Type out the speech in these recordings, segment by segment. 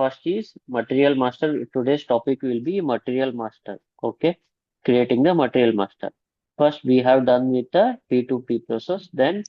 First is material master. Today's topic will be material master. Okay, creating the material master. First, we have done with the P2P process, then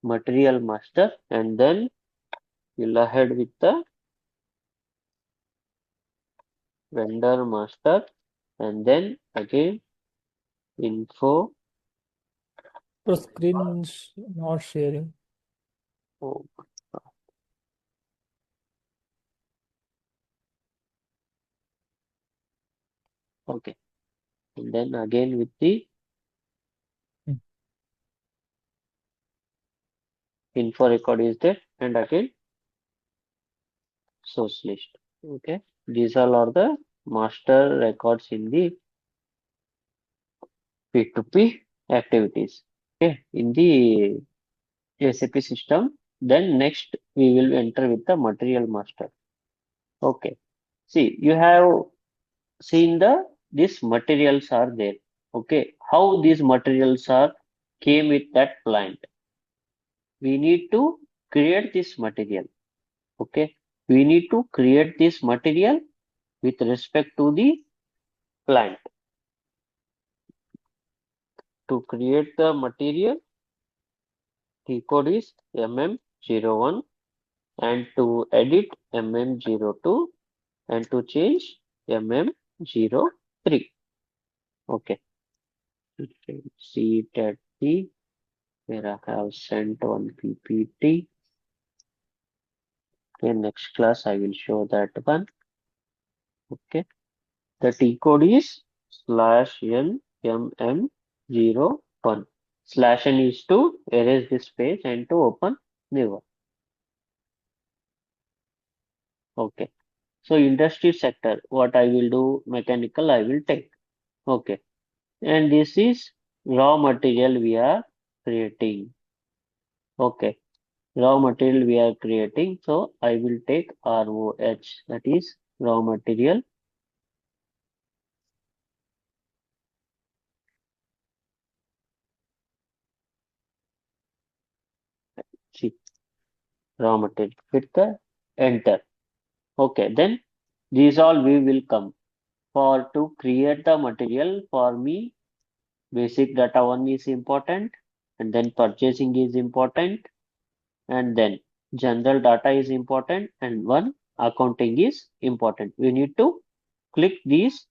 material master, and then we'll ahead with the vendor master, and then again info. The screen is not sharing. Oh, okay, and then again with the Mm. info record is there, and again source list. Okay, these all are the master records in the P2P activities. Okay, in the SAP system. Then next we will enter with the material master. Okay, see you have seen the these materials are there. Okay, how these materials are came with that plant. We need to create this material. Okay, we need to create this material with respect to the plant. To create the material, T code is MM01, and to edit MM02, and to change MM03. Okay, you can see it at the where I have sent one PPT. In next class, I will show that one. Okay, the T code is /NMM01. /N is to erase this page and to open new one. Okay, so industry sector, what I will do, mechanical, I will take. Okay, and this is raw material we are creating. Okay, raw material we are creating. So I will take ROH, that is raw material. See, raw material, hit the enter. Okay, then these all we will come. For to create the material, for me, basic data one is important, and then purchasing is important, and then general data is important, and one accounting is important. We need to click these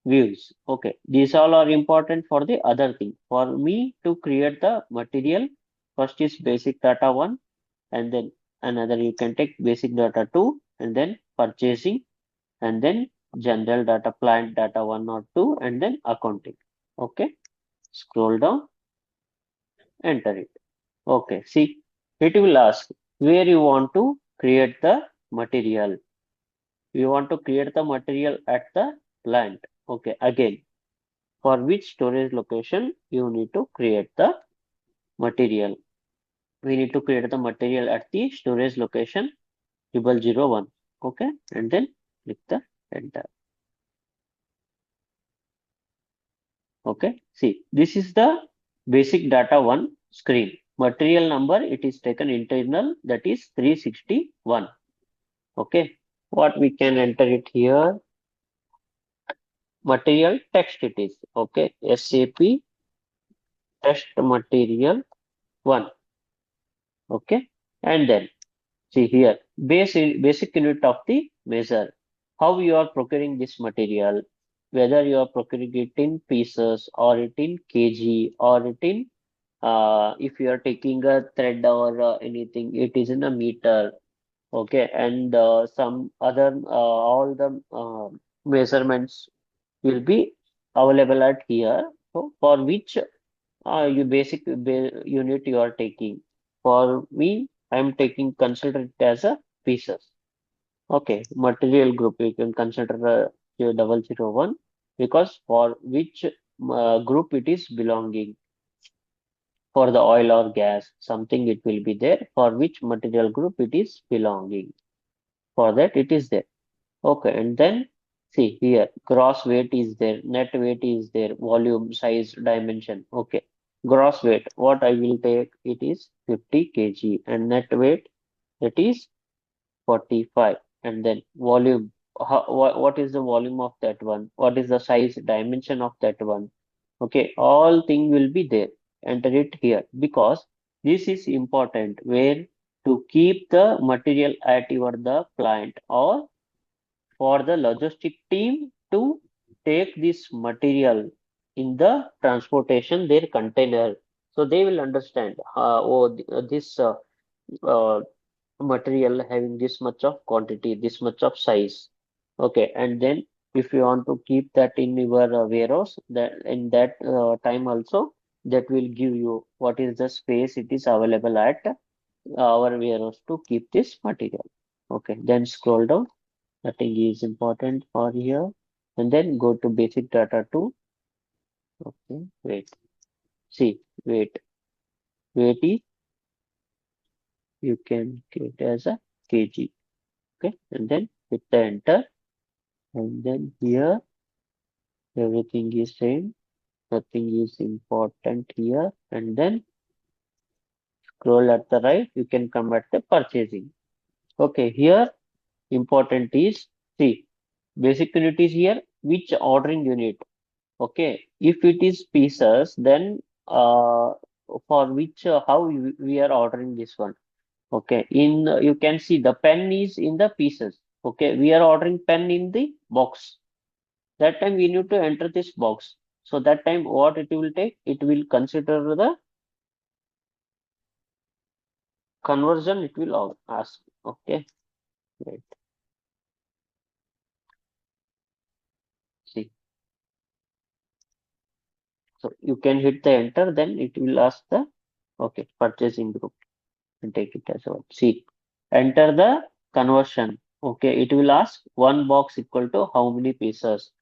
views. Okay, these all are important for the other thing. For me to create the material, first is basic data one, and then another you can take basic data two, and then purchasing, and then general data, plant data one or two, and then accounting. Okay, scroll down, enter it. Okay, see, it will ask where you want to create the material. You want to create the material at the plant. Okay, again, for which storage location you need to create the material. We need to create the material at the storage location 0001. Okay, and then click the enter. Okay, see, this is the basic data one screen. Material number, it is taken internal, that is 361. Okay, what we can enter it here, material text it is. Okay, SAP test material 1. Okay, and then see here, basic unit of the measure. How you are procuring this material, whether you are procuring it in pieces or it in kg or it in if you are taking a thread or anything, it is in a meter. Okay, and some other all the measurements will be available at here. So for which you unit you are taking. For me, I am taking consider it as a pieces. Okay, material group you can consider 0001 because for which group it is belonging. For the oil or gas, something it will be there. For which material group it is belonging. For that it is there. Okay, and then see here, gross weight is there, net weight is there, volume, size, dimension. Okay, gross weight, what I will take, it is 50 kg, and net weight, it is 45, and then volume. What is the volume of that one? What is the size dimension of that one? Okay, all thing will be there. Enter it here because this is important where to keep the material at your the plant or for the logistic team to take this material in the transportation their container, so they will understand this uh, material having this much of quantity, this much of size. Okay, and then if you want to keep that in your warehouse, that in that time also, that will give you what is the space it is available at our warehouse to keep this material. Okay, then scroll down. Nothing is important for here. And then go to basic data too. Okay, wait. See, wait. Weight is you can get as a kg. Okay, and then hit the enter. And then here everything is same. Nothing is important here. And then scroll at the right. You can come at the purchasing. Okay, here important is see basic unit is here. Which ordering unit? Okay, if it is pieces, then for which how we are ordering this one. Okay, in you can see the pen is in the pieces. Okay, we are ordering pen in the box. That time we need to enter this box. So that time what it will take? It will consider the conversion. It will ask. Okay, wait. See, so you can hit the enter. Then it will ask the okay purchasing group. And take it as well. See, enter the conversion. Okay, it will ask one box equal to how many pieces.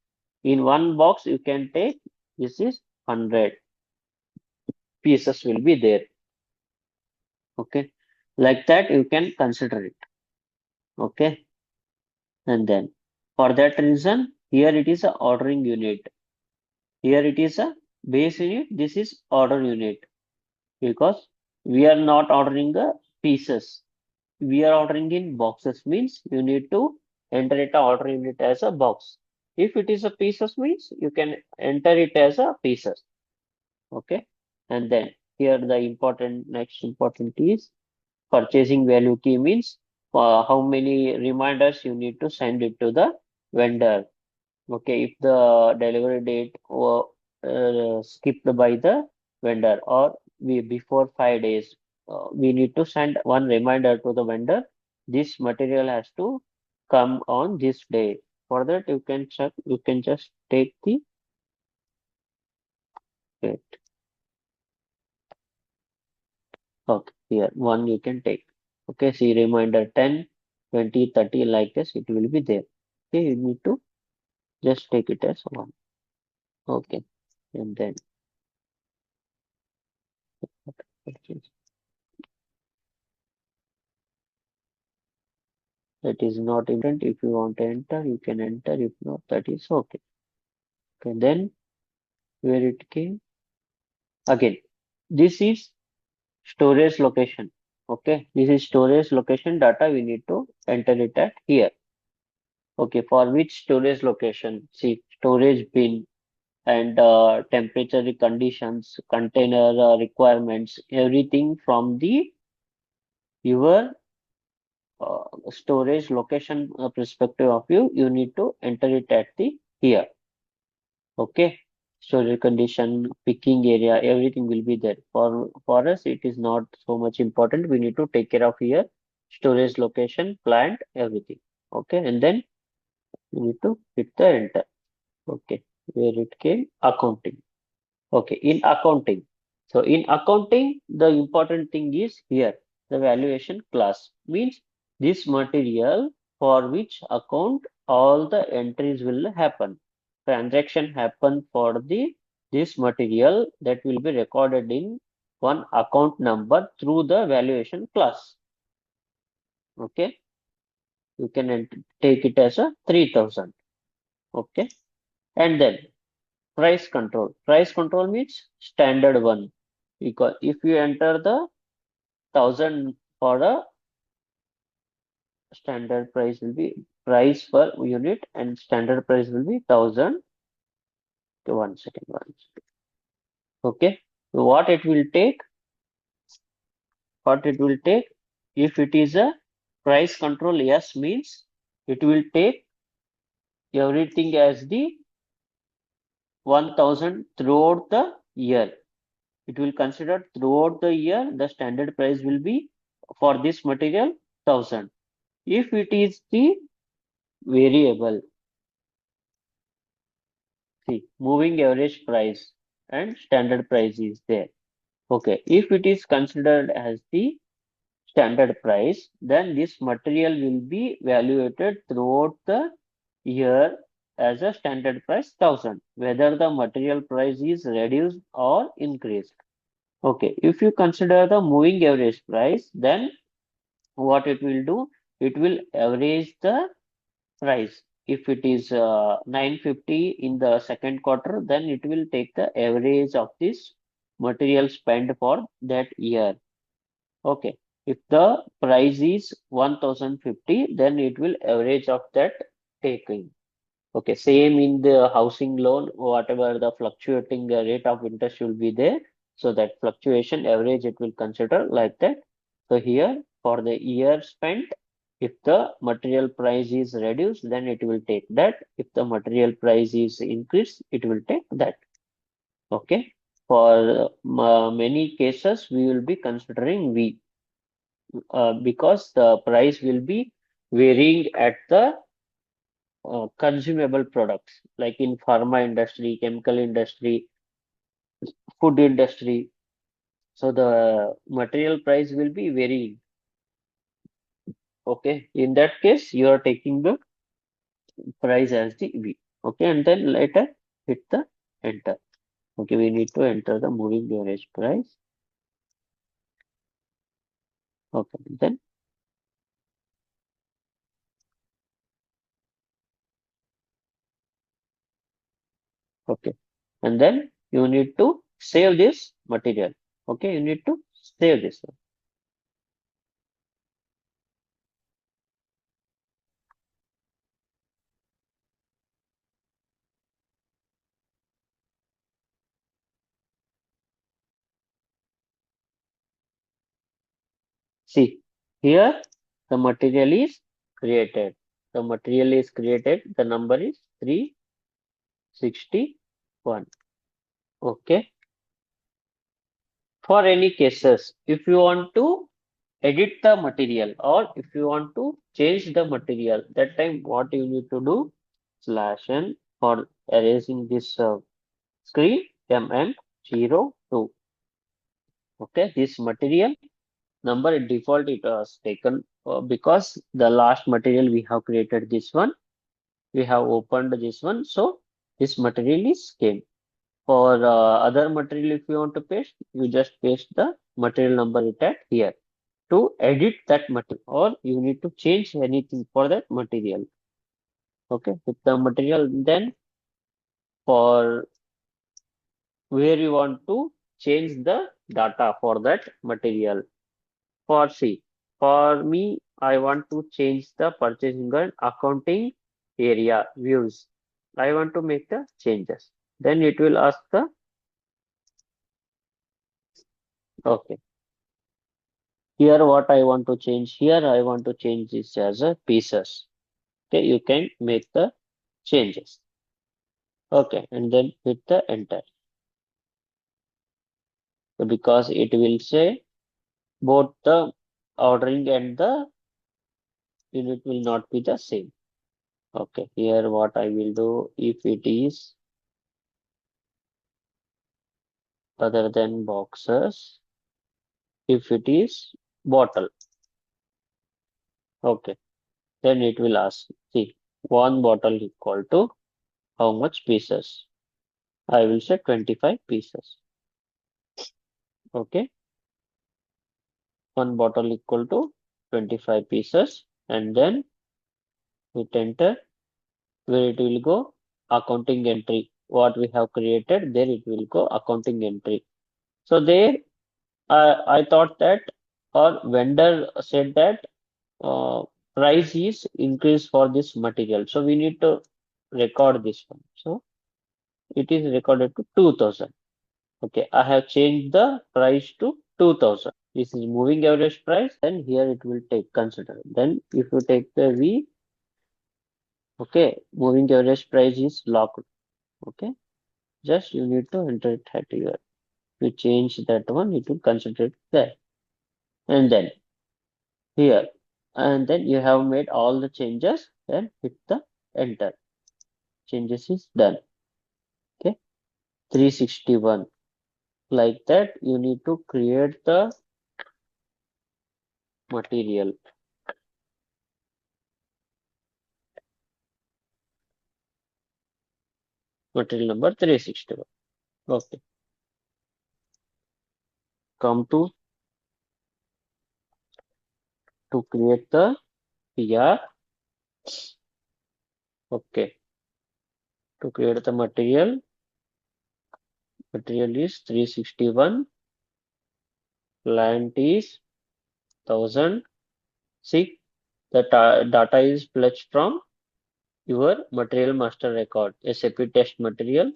In one box, you can take this is 100 pieces will be there. Okay, like that you can consider it. Okay, and then for that reason, here it is a ordering unit. Here it is a base unit. This is order unit because we are not ordering the pieces. We are ordering in boxes means you need to enter it order unit as a box. If it is a pieces means you can enter it as a pieces. Okay. And then here the important next important is purchasing value key means how many reminders you need to send it to the vendor. Okay, if the delivery date or skipped by the vendor or we before 5 days, we need to send one reminder to the vendor. This material has to come on this day. For that, you can check. You can just take the wait. Okay, here one you can take. Okay, see reminder 10, 20, 30 like this. It will be there. Okay, you need to just take it as one. Okay, and then. Okay, that is not important. If you want to enter, you can enter. If not, that is okay. Okay, then where it came again. This is storage location. Okay, this is storage location data. We need to enter it at here. Okay, for which storage location? See, storage bin and temperature conditions, container requirements, everything from the your storage location perspective of view. You need to enter it at the here. Okay, storage condition, picking area, everything will be there. For us, it is not so much important. We need to take care of here storage location, plant, everything. Okay, and then we need to hit the enter. Okay, where it came accounting. Okay, in accounting. So in accounting, the important thing is here the valuation class means this material for which account all the entries will happen. Transaction happen for the this material that will be recorded in one account number through the valuation class. Okay, you can take it as a 3000. Okay, and then price control. Price control means standard one because if you enter the 1000 for a standard price will be price per unit and standard price will be 1000. Okay, one second, one second. Okay, so what it will take, if it is a price control, yes, means it will take everything as the 1000 throughout the year. It will consider throughout the year the standard price will be for this material 1000. If it is the variable, see, moving average price and standard price is there. Okay, if it is considered as the standard price, then this material will be evaluated throughout the year as a standard price 1000, whether the material price is reduced or increased. Okay, if you consider the moving average price, then what it will do, it will average the price. If it is 950 in the second quarter, then it will take the average of this material spent for that year. Okay. If the price is 1050, then it will average of that taking. Okay. Same in the housing loan, whatever the fluctuating rate of interest will be there. So that fluctuation average it will consider like that. So here for the year spent, if the material price is reduced, then it will take that. If the material price is increased, it will take that. Okay. For many cases, we will be considering V because the price will be varying at the consumable products like in pharma industry, chemical industry, food industry. So the material price will be varying. Okay, in that case, you are taking the price as the V. Okay, and then later hit the enter. Okay, we need to enter the moving average price. Okay, then okay, and then you need to save this material. Okay, you need to save this one. See, here the material is created. The material is created. The number is 361. Okay. For any cases, if you want to edit the material or if you want to change the material, that time what you need to do, slash n for erasing this screen, mm02. Okay. This material number default it was taken because the last material we have created this one, we have opened this one, so this material is came. For other material, if you want to paste, you just paste the material number it at here to edit that material, or you need to change anything for that material. Okay, with the material, then for where you want to change the data for that material. For C, for me, I want to change the purchasing and accounting area views. I want to make the changes. Then it will ask the, okay, here what I want to change here, I want to change this as a pieces. Okay, you can make the changes. Okay, and then hit the enter. So because it will say both the ordering and the unit will not be the same. Okay, here what I will do, if it is other than boxes, if it is bottle, okay, then it will ask, see, one bottle equal to how much pieces? I will say 25 pieces. Okay, one bottle equal to 25 pieces, and then hit enter, where it will go accounting entry. What we have created, there it will go accounting entry. So there, I thought that, or vendor said that, price is increased for this material. So we need to record this one. So it is recorded to 2000. Okay, I have changed the price to 2000. This is moving average price, then here it will take consider. Then if you take the V, okay, moving average price is locked. Okay, just you need to enter it at here. You change that one, it will consider it there. And then here, and then you have made all the changes, then hit the enter. Changes is done. Okay, 361. Like that, you need to create the material. Material number 361. Okay, come to create the PR. Okay, to create the material is 361, client is 1000. See, the data is fetched from your material master record, SAP test material,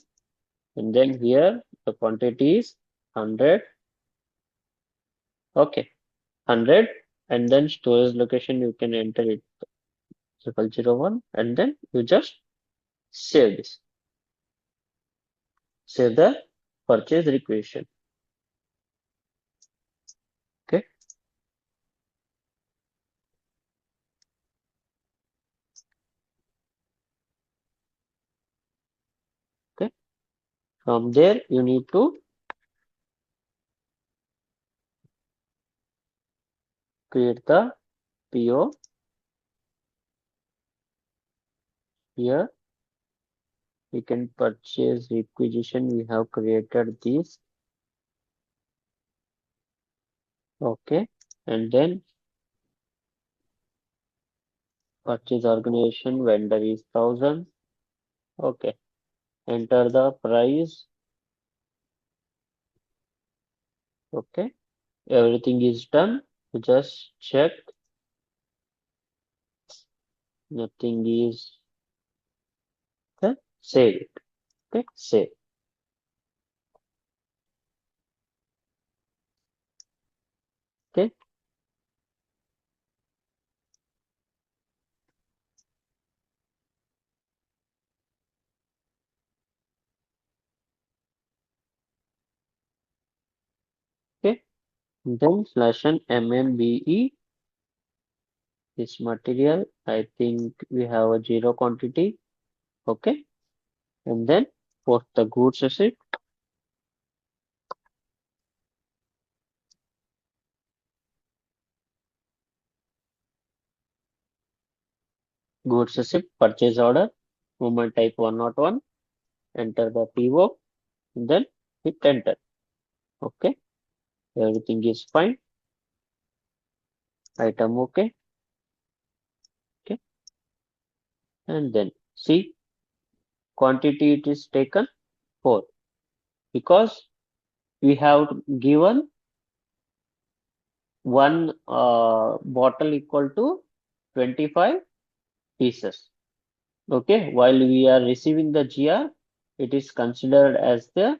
and then here the quantity is 100. Okay, 100, and then storage location you can enter it 0001, and then you just save this. Save the purchase requisition. Okay. Okay. From there, you need to create the PO here. We can purchase requisition. We have created this. Okay. And then purchase organization vendor is 1000. Okay. Enter the price. Okay. Everything is done. Just check. Nothing is okay. Save it. Okay. Save. Okay. Okay. Then slash an MMBE this material. I think we have a zero quantity. Okay. And then post the goods receipt. Goods receipt purchase order. Movement type 101. Enter the PO. Then hit enter. Okay. Everything is fine. Item okay. Okay. And then see quantity it is taken 4 because we have given one bottle equal to 25 pieces. Okay, while we are receiving the GR, it is considered as the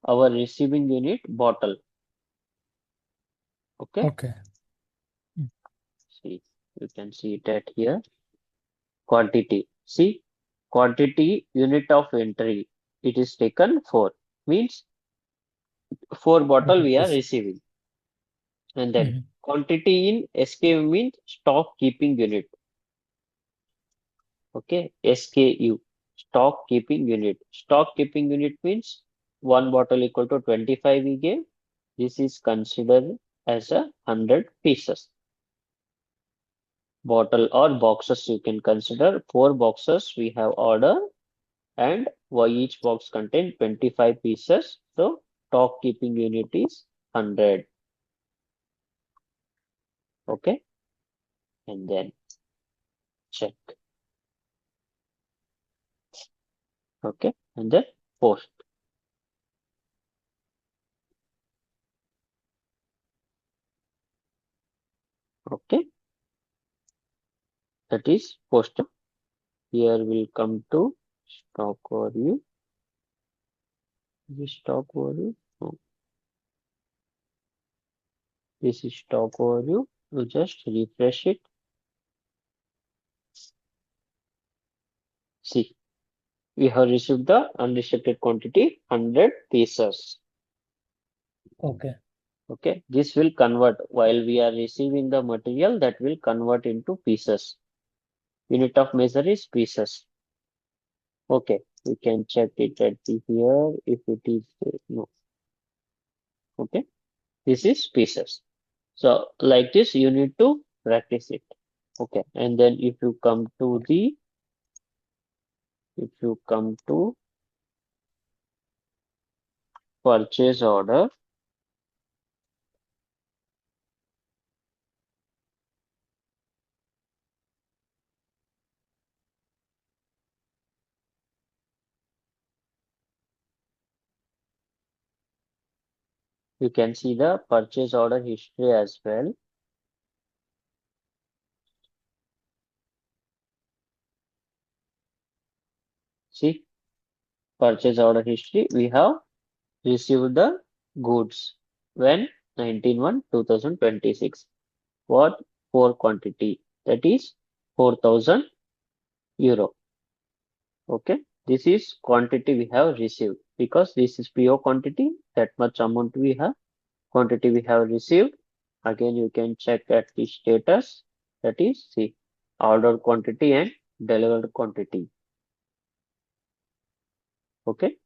our receiving unit bottle. Okay, Okay. Mm. see, you can see it at here. Quantity. See, quantity unit of entry. It is taken 4. Means 4 bottle we are Yes. receiving. And then Mhm. quantity in SKU means stock keeping unit. Okay, SKU, stock keeping unit. Stock keeping unit means one bottle equal to 25 we gave. This is considered as a 100 pieces. Bottle or boxes you can consider. 4 boxes we have ordered and each box contain 25 pieces. So stock keeping unit is 100. Okay, and then check. Okay, and then post. Okay, that is posted. Here we'll come to stock overview. This stock overview. No, this is stock overview. You just refresh it. See, we have received the unrestricted quantity 100 pieces. Okay. Okay, this will convert while we are receiving the material, that will convert into pieces. Unit of measure is pieces. Okay, we can check it at here if it is no. Okay, this is pieces. So like this, you need to practice it. Okay, and then if you come to purchase order, you can see the purchase order history as well. See, purchase order history, we have received the goods when 19/1/2026. What? For quantity, that is 4,000 euro. Okay, this is quantity we have received because this is PO quantity, that much amount we have, quantity we have received. Again, you can check at the status, that is, see, ordered quantity and delivered quantity. Okay,